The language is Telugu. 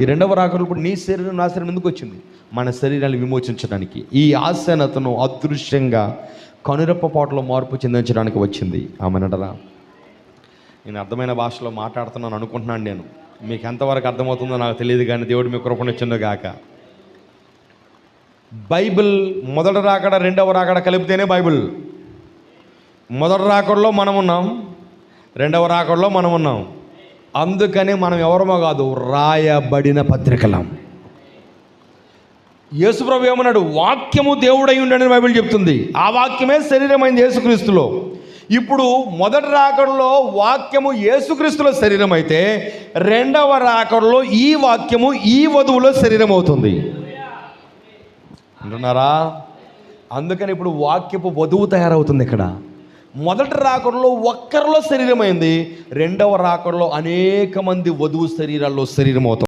ఈ రెండవ రాకడలో ఇప్పుడు నీ శరీరం నా శరీరం ఎందుకు వచ్చింది? మన శరీరాన్ని విమోచించడానికి. ఈ ఆశానతను అదృశ్యంగా కనురెప్పపాటులో మార్పు చెందించడానికి వచ్చింది. ఆమెనడరా. నేను అర్థమైన భాషలో మాట్లాడుతున్నాను అనుకుంటున్నాను. నేను మీకు ఎంతవరకు అర్థమవుతుందో నాకు తెలియదు, కానీ దేవుడు మీ కృపనిచ్చిందో గాక. బైబిల్ మొదటి రాకడ రెండవ రాకడ కలిపితేనే బైబిల్. మొదటి రాకడలో మనం ఉన్నాం, రెండవ రాకడలో మనం ఉన్నాం. అందుకని మనం ఎవరమో కాదు, రాయబడిన పత్రికలం. యేసుప్రభు ఏమన్నాడు? వాక్యము దేవుడై ఉండని బైబిల్ చెప్తుంది. ఆ వాక్యమే శరీరమైంది యేసుక్రీస్తులో. ఇప్పుడు మొదటి రాకడలో వాక్యము యేసుక్రీస్తులో శరీరం అయితే, రెండవ రాకడలో ఈ వాక్యము ఈ వధువులో శరీరం అవుతుంది. అంటున్నారా? అందుకని ఇప్పుడు వాక్యపు వధువు తయారవుతుంది. ఇక్కడ మొదటి రాకడలో ఒక్కరిలో శరీరమైంది, రెండవ రాకడలో అనేక మంది వధువు శరీరాల్లో శరీరం అవుతుంది.